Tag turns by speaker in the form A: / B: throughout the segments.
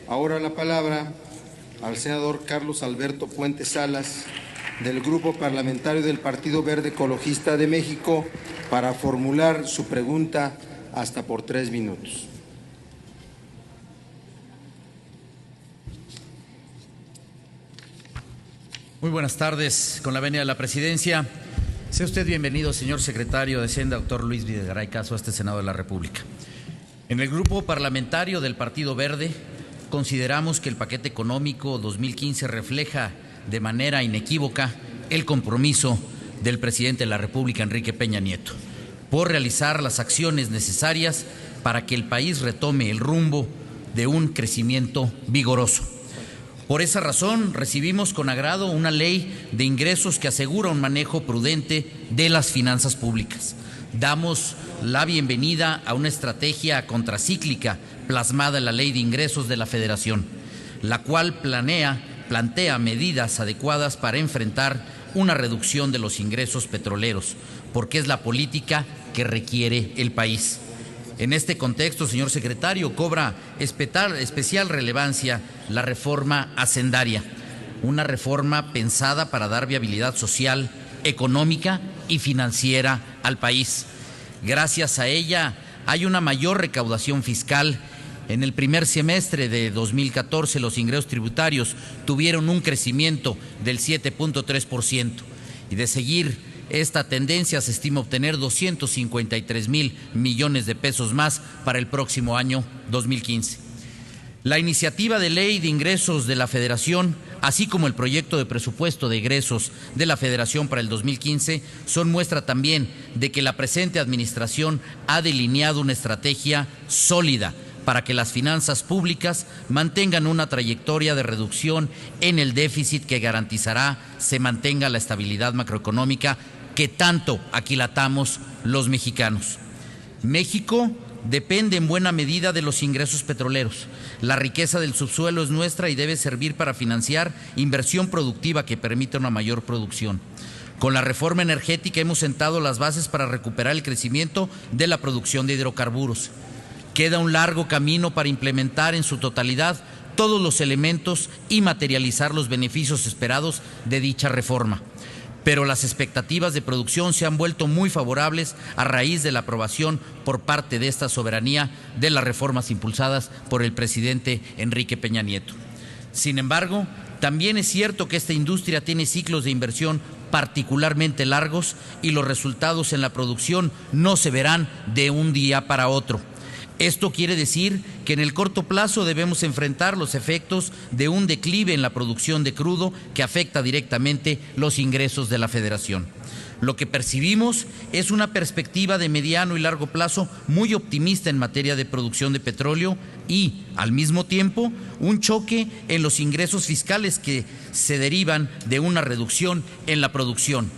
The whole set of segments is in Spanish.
A: Ahora la palabra al senador Carlos Alberto Puente Salas, del Grupo Parlamentario del Partido Verde Ecologista de México, para formular su pregunta hasta por 3 minutos.
B: Muy buenas tardes, con la venia de la presidencia. Sea usted bienvenido, señor secretario de Hacienda, doctor Luis Videgaray Caso, a este Senado de la República. En el Grupo Parlamentario del Partido Verde consideramos que el paquete económico 2015 refleja de manera inequívoca el compromiso del presidente de la República, Enrique Peña Nieto, por realizar las acciones necesarias para que el país retome el rumbo de un crecimiento vigoroso. Por esa razón, recibimos con agrado una ley de ingresos que asegura un manejo prudente de las finanzas públicas. Damos la bienvenida a una estrategia contracíclica plasmada en la Ley de Ingresos de la Federación, la cual plantea medidas adecuadas para enfrentar una reducción de los ingresos petroleros, porque es la política que requiere el país. En este contexto, señor secretario, cobra especial relevancia la reforma hacendaria, una reforma pensada para dar viabilidad social, económica y financiera al país. Gracias a ella hay una mayor recaudación fiscal. En el primer semestre de 2014 los ingresos tributarios tuvieron un crecimiento del 7.3%, y de seguir esta tendencia se estima obtener 253,000 millones de pesos más para el próximo año 2015. La iniciativa de ley de ingresos de la Federación, así como el proyecto de presupuesto de egresos de la Federación para el 2015, son muestra también de que la presente administración ha delineado una estrategia sólida para que las finanzas públicas mantengan una trayectoria de reducción en el déficit que garantizará se mantenga la estabilidad macroeconómica que tanto aquilatamos los mexicanos. México depende en buena medida de los ingresos petroleros. La riqueza del subsuelo es nuestra y debe servir para financiar inversión productiva que permita una mayor producción. Con la reforma energética hemos sentado las bases para recuperar el crecimiento de la producción de hidrocarburos. Queda un largo camino para implementar en su totalidad todos los elementos y materializar los beneficios esperados de dicha reforma. Pero las expectativas de producción se han vuelto muy favorables a raíz de la aprobación por parte de esta soberanía de las reformas impulsadas por el presidente Enrique Peña Nieto. Sin embargo, también es cierto que esta industria tiene ciclos de inversión particularmente largos y los resultados en la producción no se verán de un día para otro. Esto quiere decir que en el corto plazo debemos enfrentar los efectos de un declive en la producción de crudo que afecta directamente los ingresos de la Federación. Lo que percibimos es una perspectiva de mediano y largo plazo muy optimista en materia de producción de petróleo y, al mismo tiempo, un choque en los ingresos fiscales que se derivan de una reducción en la producción.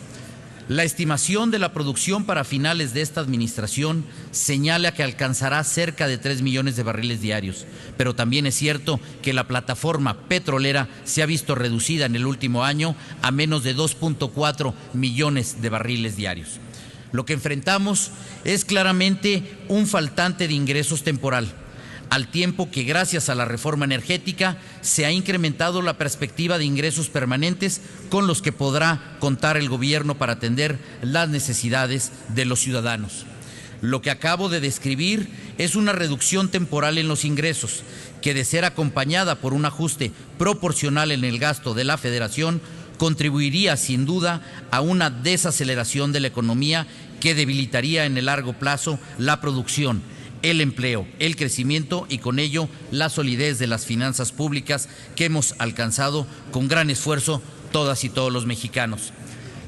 B: La estimación de la producción para finales de esta administración señala que alcanzará cerca de 3 millones de barriles diarios, pero también es cierto que la plataforma petrolera se ha visto reducida en el último año a menos de 2.4 millones de barriles diarios. Lo que enfrentamos es claramente un faltante de ingresos temporal, al tiempo que gracias a la reforma energética se ha incrementado la perspectiva de ingresos permanentes con los que podrá contar el gobierno para atender las necesidades de los ciudadanos. Lo que acabo de describir es una reducción temporal en los ingresos, que de ser acompañada por un ajuste proporcional en el gasto de la Federación, contribuiría sin duda a una desaceleración de la economía que debilitaría en el largo plazo la producción, el empleo, el crecimiento y con ello la solidez de las finanzas públicas que hemos alcanzado con gran esfuerzo todas y todos los mexicanos.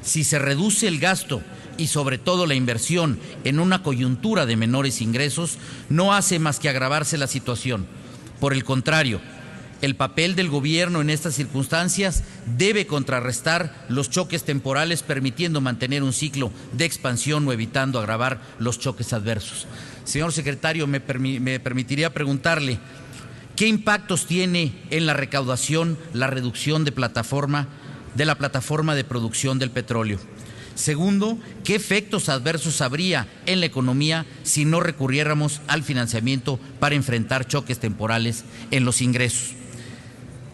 B: Si se reduce el gasto y sobre todo la inversión en una coyuntura de menores ingresos, no hace más que agravarse la situación. Por el contrario, el papel del gobierno en estas circunstancias debe contrarrestar los choques temporales, permitiendo mantener un ciclo de expansión o evitando agravar los choques adversos. Señor secretario, me permitiría preguntarle, ¿qué impactos tiene en la recaudación la reducción de la plataforma de producción del petróleo? Segundo, ¿qué efectos adversos habría en la economía si no recurriéramos al financiamiento para enfrentar choques temporales en los ingresos?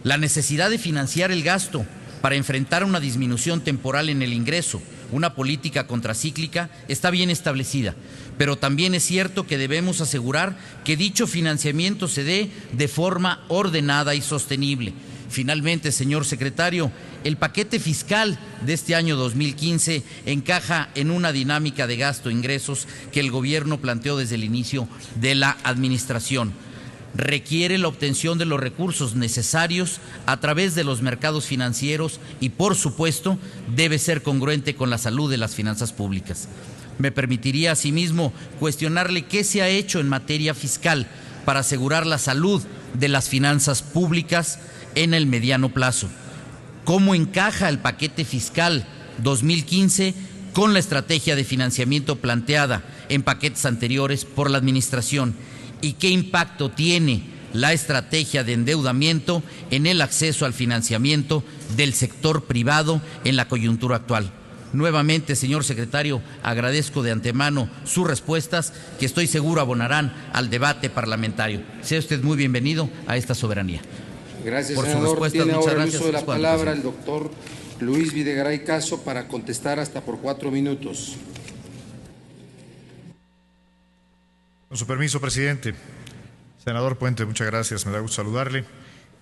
B: La necesidad de financiar el gasto para enfrentar una disminución temporal en el ingreso, una política contracíclica, está bien establecida, pero también es cierto que debemos asegurar que dicho financiamiento se dé de forma ordenada y sostenible. Finalmente, señor secretario, el paquete fiscal de este año 2015 encaja en una dinámica de gasto-ingresos que el gobierno planteó desde el inicio de la administración. Requiere la obtención de los recursos necesarios a través de los mercados financieros y, por supuesto, debe ser congruente con la salud de las finanzas públicas. Me permitiría asimismo cuestionarle qué se ha hecho en materia fiscal para asegurar la salud de las finanzas públicas en el mediano plazo. ¿Cómo encaja el paquete fiscal 2015 con la estrategia de financiamiento planteada en paquetes anteriores por la Administración? ¿Y qué impacto tiene la estrategia de endeudamiento en el acceso al financiamiento del sector privado en la coyuntura actual? Nuevamente, señor secretario, agradezco de antemano sus respuestas, que estoy seguro abonarán al debate parlamentario. Sea usted muy bienvenido a esta soberanía.
A: Gracias,
B: por
A: senador.
B: Sus respuestas.
A: Tiene
B: Muchas
A: ahora
B: gracias.
A: el uso de la palabra el doctor Luis Videgaray Caso para contestar hasta por 4 minutos.
C: Con su permiso, presidente. Senador Puente, muchas gracias, me da gusto saludarle.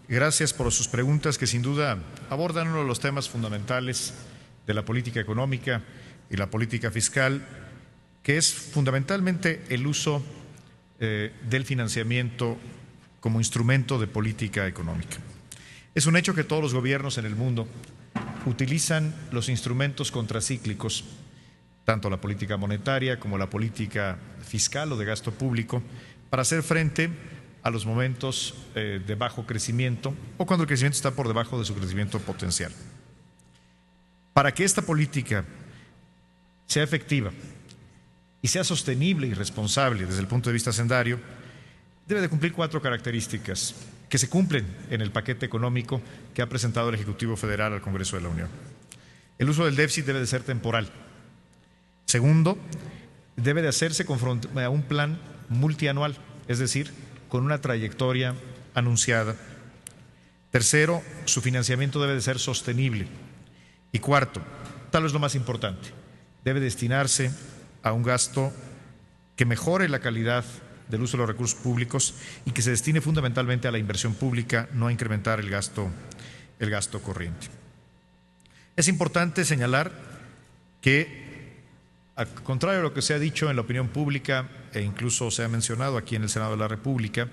C: Gracias por sus preguntas que sin duda abordan uno de los temas fundamentales de la política económica y la política fiscal, que es fundamentalmente el uso del financiamiento como instrumento de política económica. Es un hecho que todos los gobiernos en el mundo utilizan los instrumentos contracíclicos, tanto la política monetaria como la política fiscal o de gasto público, para hacer frente a los momentos de bajo crecimiento o cuando el crecimiento está por debajo de su crecimiento potencial. Para que esta política sea efectiva y sea sostenible y responsable desde el punto de vista hacendario, debe de cumplir 4 características que se cumplen en el paquete económico que ha presentado el Ejecutivo Federal al Congreso de la Unión. El uso del déficit debe de ser temporal. Segundo, debe de hacerse conforme a un plan multianual, es decir, con una trayectoria anunciada. Tercero, su financiamiento debe de ser sostenible. Y cuarto, tal vez lo más importante, debe destinarse a un gasto que mejore la calidad del uso de los recursos públicos y que se destine fundamentalmente a la inversión pública, no a incrementar el gasto corriente. Es importante señalar que, al contrario de lo que se ha dicho en la opinión pública e incluso se ha mencionado aquí en el Senado de la República,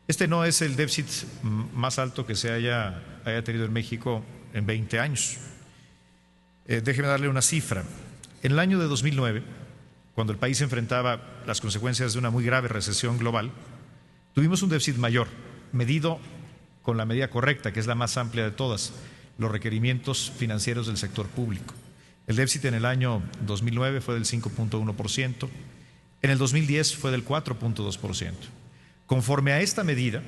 C: este no es el déficit más alto que se haya tenido en México en 20 años. Déjeme darle una cifra. En el año de 2009, cuando el país enfrentaba las consecuencias de una muy grave recesión global, tuvimos un déficit mayor, medido con la medida correcta, que es la más amplia de todas, los requerimientos financieros del sector público. El déficit en el año 2009 fue del 5.1%, en el 2010 fue del 4.2%. Conforme a esta medida,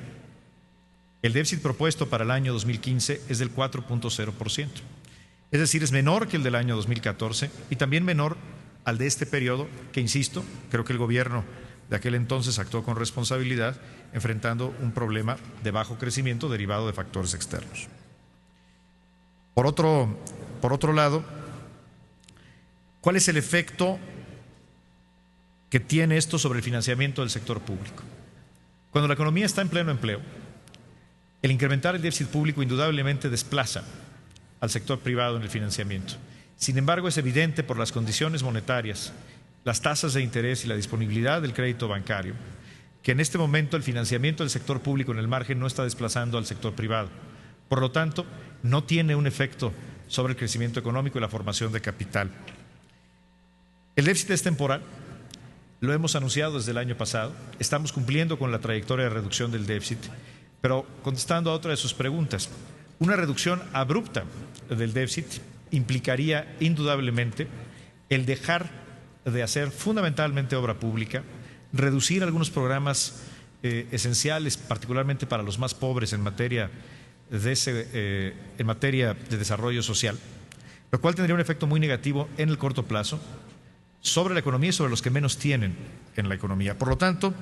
C: el déficit propuesto para el año 2015 es del 4.0%. Es decir, es menor que el del año 2014 y también menor al de este periodo, que insisto, creo que el gobierno de aquel entonces actuó con responsabilidad, enfrentando un problema de bajo crecimiento derivado de factores externos. Por otro lado, ¿cuál es el efecto que tiene esto sobre el financiamiento del sector público? Cuando la economía está en pleno empleo, el incrementar el déficit público indudablemente desplaza al sector privado en el financiamiento. Sin embargo, es evidente por las condiciones monetarias, las tasas de interés y la disponibilidad del crédito bancario, que en este momento el financiamiento del sector público en el margen no está desplazando al sector privado. Por lo tanto, no tiene un efecto sobre el crecimiento económico y la formación de capital. El déficit es temporal, lo hemos anunciado desde el año pasado, estamos cumpliendo con la trayectoria de reducción del déficit, pero contestando a otra de sus preguntas, una reducción abrupta del déficit implicaría indudablemente el dejar de hacer fundamentalmente obra pública, reducir algunos programas esenciales, particularmente para los más pobres en materia de desarrollo social, lo cual tendría un efecto muy negativo en el corto plazo sobre la economía y sobre los que menos tienen en la economía. Por lo tanto,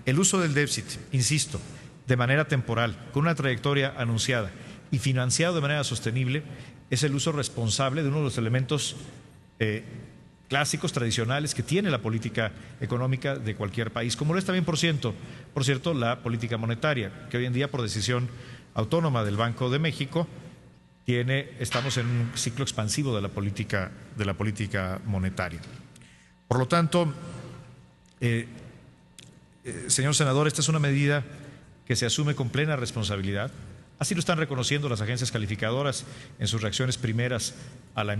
C: el uso del déficit, insisto, de manera temporal, con una trayectoria anunciada y financiado de manera sostenible, es el uso responsable de uno de los elementos clásicos, tradicionales que tiene la política económica de cualquier país, como lo es también, por cierto, la política monetaria, que hoy en día, por decisión autónoma del Banco de México, estamos en un ciclo expansivo de la política monetaria. Por lo tanto, señor senador, esta es una medida que se asume con plena responsabilidad. Así lo están reconociendo las agencias calificadoras en sus reacciones primeras a la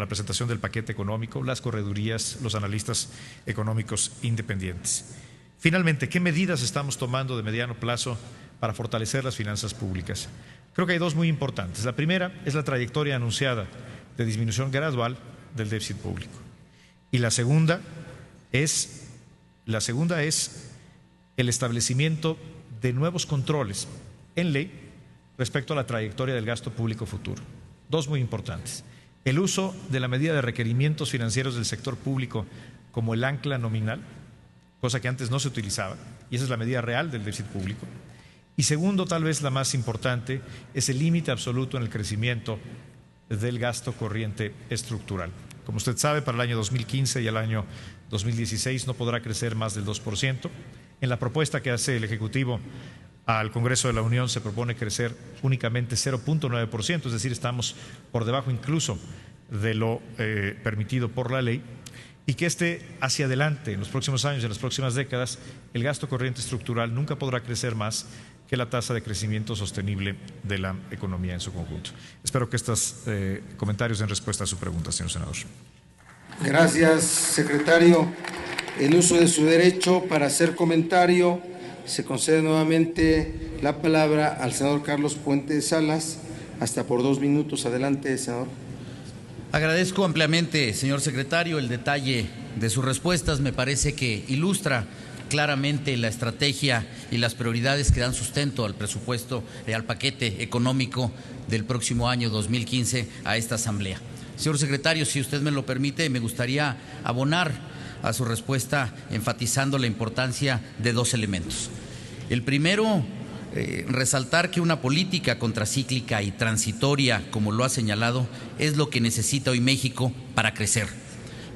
C: presentación del paquete económico, las corredurías, los analistas económicos independientes. Finalmente, ¿qué medidas estamos tomando de mediano plazo para fortalecer las finanzas públicas? Creo que hay dos muy importantes. La primera es la trayectoria anunciada de disminución gradual del déficit público. Y la segunda es el establecimiento de nuevos controles en ley respecto a la trayectoria del gasto público futuro. Dos muy importantes. El uso de la medida de requerimientos financieros del sector público como el ancla nominal, cosa que antes no se utilizaba, y esa es la medida real del déficit público. Y segundo, tal vez la más importante, es el límite absoluto en el crecimiento del gasto corriente estructural. Como usted sabe, para el año 2015 y el año 2016 no podrá crecer más del 2%. En la propuesta que hace el Ejecutivo al Congreso de la Unión se propone crecer únicamente 0.9%, es decir, estamos por debajo incluso de lo permitido por la ley, y que hacia adelante, en los próximos años, en las próximas décadas, el gasto corriente estructural nunca podrá crecer más que la tasa de crecimiento sostenible de la economía en su conjunto. Espero que estos comentarios den respuesta a su pregunta, señor senador.
A: Gracias, secretario. En uso de su derecho para hacer comentario, se concede nuevamente la palabra al senador Carlos Puente Salas, hasta por 2 minutos. Adelante, senador.
B: Agradezco ampliamente, señor secretario, el detalle de sus respuestas. Me parece que ilustra claramente la estrategia y las prioridades que dan sustento al presupuesto y al paquete económico del próximo año 2015 a esta Asamblea. Señor secretario, si usted me lo permite, me gustaría abonar a su respuesta enfatizando la importancia de 2 elementos. El primero, resaltar que una política contracíclica y transitoria, como lo ha señalado, es lo que necesita hoy México para crecer,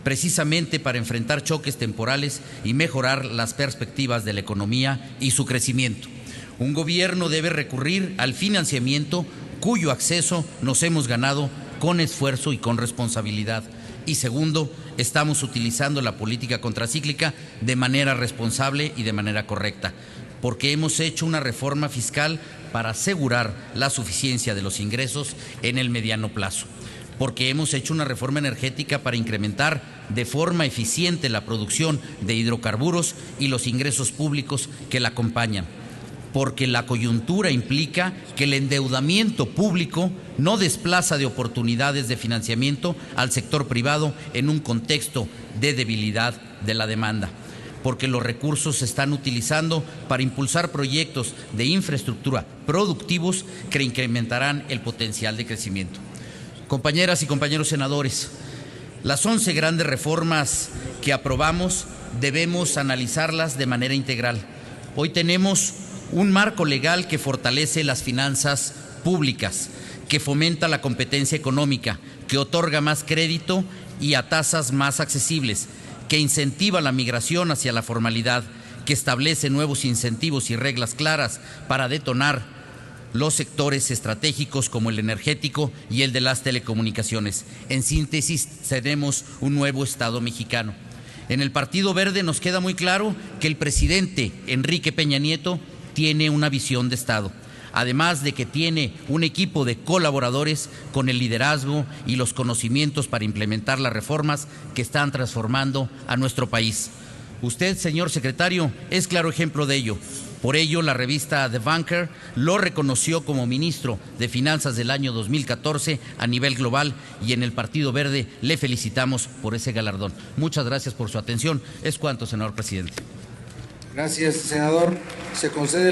B: precisamente para enfrentar choques temporales y mejorar las perspectivas de la economía y su crecimiento. Un gobierno debe recurrir al financiamiento cuyo acceso nos hemos ganado con esfuerzo y con responsabilidad. Y segundo, estamos utilizando la política contracíclica de manera responsable y de manera correcta, porque hemos hecho una reforma fiscal para asegurar la suficiencia de los ingresos en el mediano plazo, porque hemos hecho una reforma energética para incrementar de forma eficiente la producción de hidrocarburos y los ingresos públicos que la acompañan, porque la coyuntura implica que el endeudamiento público no desplaza de oportunidades de financiamiento al sector privado en un contexto de debilidad de la demanda, porque los recursos se están utilizando para impulsar proyectos de infraestructura productivos que incrementarán el potencial de crecimiento. Compañeras y compañeros senadores, las 11 grandes reformas que aprobamos debemos analizarlas de manera integral. Hoy tenemos un marco legal que fortalece las finanzas públicas, que fomenta la competencia económica, que otorga más crédito y a tasas más accesibles, que incentiva la migración hacia la formalidad, que establece nuevos incentivos y reglas claras para detonar los sectores estratégicos como el energético y el de las telecomunicaciones. En síntesis, tenemos un nuevo Estado mexicano. En el Partido Verde nos queda muy claro que el presidente Enrique Peña Nieto tiene una visión de Estado, además de que tiene un equipo de colaboradores con el liderazgo y los conocimientos para implementar las reformas que están transformando a nuestro país. Usted, señor secretario, es claro ejemplo de ello. Por ello, la revista The Banker lo reconoció como ministro de Finanzas del año 2014 a nivel global, y en el Partido Verde le felicitamos por ese galardón. Muchas gracias por su atención. Es cuanto, senador presidente.
A: Gracias, senador. Se concede la